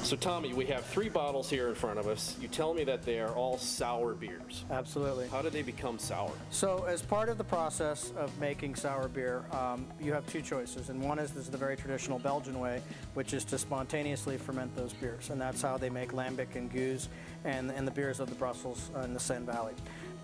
So Tomme, we have 3 bottles here in front of us. You tell me that they are all sour beers. Absolutely. How do they become sour? So as part of the process of making sour beer, you have 2 choices. And one is, this is the very traditional Belgian way, which is to spontaneously ferment those beers. And that's how they make lambic and gueuze and the beers of the Brussels and the Seine Valley.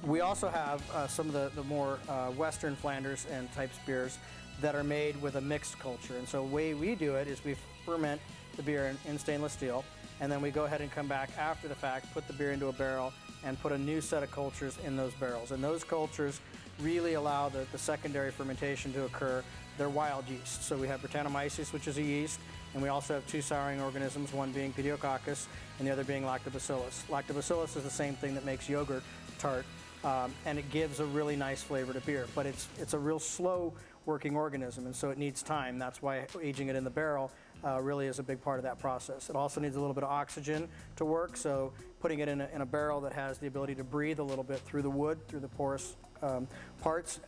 We also have some of the more Western Flanders and types beers that are made with a mixed culture. And so the way we do it is we ferment the beer in stainless steel, and then we go ahead and come back after the fact, put the beer into a barrel, and put a new set of cultures in those barrels. And those cultures really allow the secondary fermentation to occur. They're wild yeast. So we have Brettanomyces, which is a yeast, and we also have 2 souring organisms, one being Pediococcus and the other being Lactobacillus. Lactobacillus is the same thing that makes yogurt tart, and it gives a really nice flavor to beer, but it's a real slow working organism, and so it needs time. That's why aging it in the barrel really is a big part of that process. It also needs a little bit of oxygen to work, so putting it in a barrel that has the ability to breathe a little bit through the wood, through the porous parts,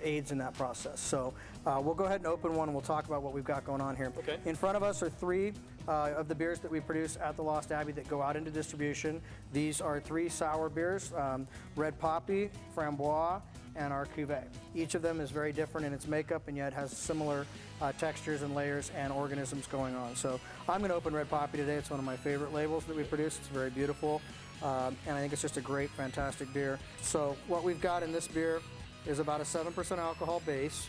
aids in that process. So we'll go ahead and open one and we'll talk about what we've got going on here. Okay. In front of us are 3 of the beers that we produce at the Lost Abbey that go out into distribution. These are 3 sour beers, Red Poppy, Framboise, and our Cuvee. Each of them is very different in its makeup and yet has similar textures and layers and organisms going on. So I'm going to open Red Poppy today. It's one of my favorite labels that we produce. It's very beautiful, and I think it's just a great, fantastic beer. So what we've got in this beer is about a 7% alcohol base,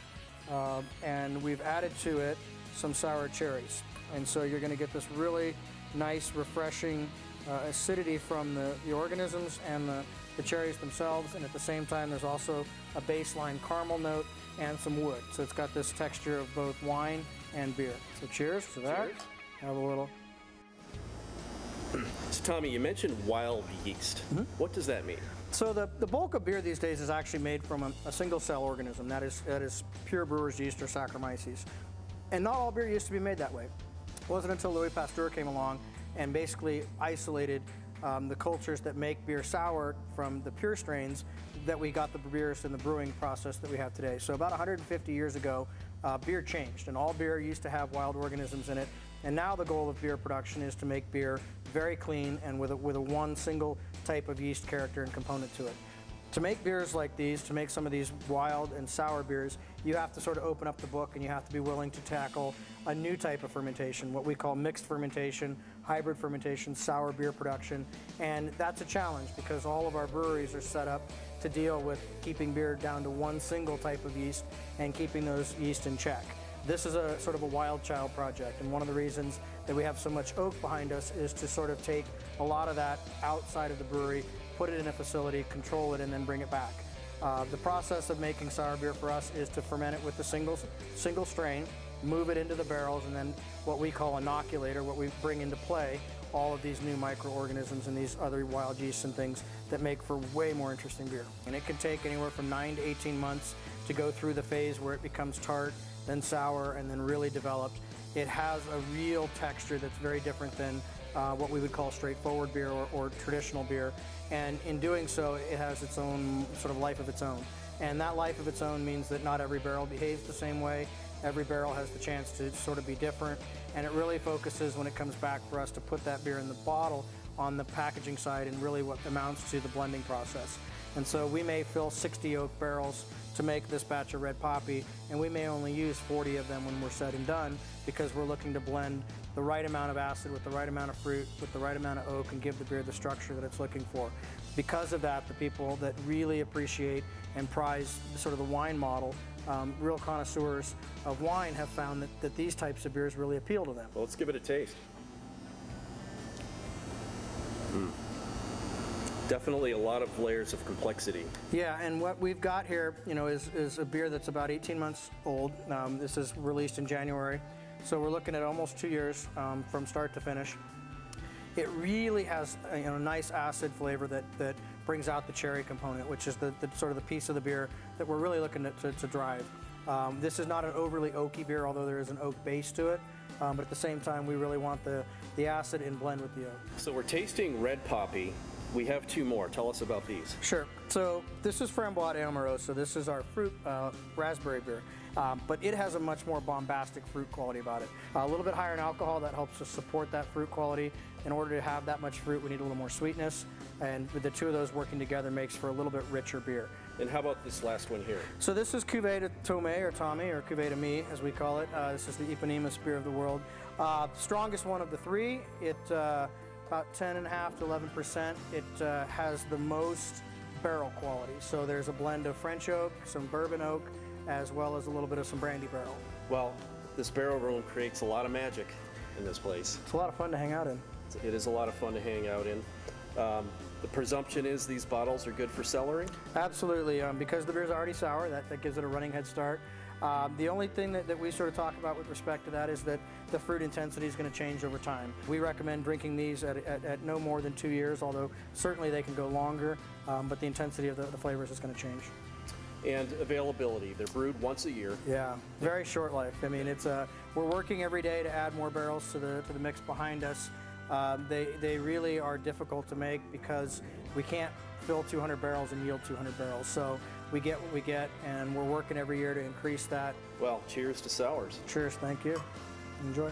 and we've added to it some sour cherries. And so you're going to get this really nice, refreshing acidity from the organisms and the cherries themselves, and at the same time there's also a baseline caramel note and some wood. So it's got this texture of both wine and beer. So cheers to that. Cheers. Have a little. So Tomme, you mentioned wild yeast. Mm-hmm. What does that mean? So the bulk of beer these days is actually made from a single cell organism. That is pure brewer's yeast or Saccharomyces. And not all beer used to be made that way. It wasn't until Louis Pasteur came along and basically isolated the cultures that make beer sour from the pure strains that we got the beers in the brewing process that we have today. So about 150 years ago, beer changed, and all beer used to have wild organisms in it. And now the goal of beer production is to make beer very clean and with a one single type of yeast character and component to it. To make beers like these, to make some of these wild and sour beers, you have to sort of open up the book and you have to be willing to tackle a new type of fermentation, what we call mixed fermentation, hybrid fermentation, sour beer production. And that's a challenge because all of our breweries are set up to deal with keeping beer down to one single type of yeast and keeping those yeast in check. This is a sort of a wild child project, and one of the reasons that we have so much oak behind us is to sort of take a lot of that outside of the brewery, put it in a facility, control it, and then bring it back. The process of making sour beer for us is to ferment it with a single strain, move it into the barrels, and then what we call inoculator, what we bring into play, all of these new microorganisms and these other wild yeasts and things that make for way more interesting beer. And it can take anywhere from 9 to 18 months to go through the phase where it becomes tart, then sour, and then really developed. It has a real texture that's very different than what we would call straightforward beer or traditional beer. And in doing so, it has its own sort of life of its own. And that life of its own means that not every barrel behaves the same way. Every barrel has the chance to sort of be different. And it really focuses, when it comes back for us, to put that beer in the bottle on the packaging side and really what amounts to the blending process. And so we may fill 60 oak barrels to make this batch of Red Poppy, and we may only use 40 of them when we're said and done, because we're looking to blend the right amount of acid with the right amount of fruit, with the right amount of oak, and give the beer the structure that it's looking for. Because of that, the people that really appreciate and prize sort of the wine model, real connoisseurs of wine, have found that these types of beers really appeal to them. Well, let's give it a taste. Definitely a lot of layers of complexity. Yeah, and what we've got here, is a beer that's about 18 months old. This is released in January, so we're looking at almost 2 years from start to finish. It really has a nice acid flavor that brings out the cherry component, which is the sort of the piece of the beer that we're really looking to drive. This is not an overly oaky beer, although there is an oak base to it. But at the same time, we really want the acid in blend with the oak. So we're tasting Red Poppy, We have two more. Tell us about these. Sure. So this is Framboise Amoroso. This is our fruit raspberry beer, but it has a much more bombastic fruit quality about it. A little bit higher in alcohol. That helps us support that fruit quality. In order to have that much fruit, we need a little more sweetness, and with the two of those working together makes for a little bit richer beer. And how about this last one here? So this is Cuvee de Tomme, or Tomme, or Cuvee de Tomme, as we call it. This is the eponymous beer of the world. Strongest one of the three. It about 10.5 to 11%. It has the most barrel quality. So there's a blend of French oak, some bourbon oak, as well as a little bit of some brandy barrel. Well, this barrel room creates a lot of magic in this place. It's a lot of fun to hang out in. It is a lot of fun to hang out in. The presumption is these bottles are good for cellaring? Absolutely, because the beer's already sour, that gives it a running head start. The only thing that we sort of talk about with respect to that is that the fruit intensity is going to change over time. We recommend drinking these at no more than 2 years, although certainly they can go longer, but the intensity of the flavors is going to change. And availability, they're brewed once a year. Yeah, very short life. I mean, we're working every day to add more barrels to the mix behind us. They really are difficult to make because we can't fill 200 barrels and yield 200 barrels. So we get what we get, and we're working every year to increase that. Well, cheers to sours. Cheers, thank you. Enjoy.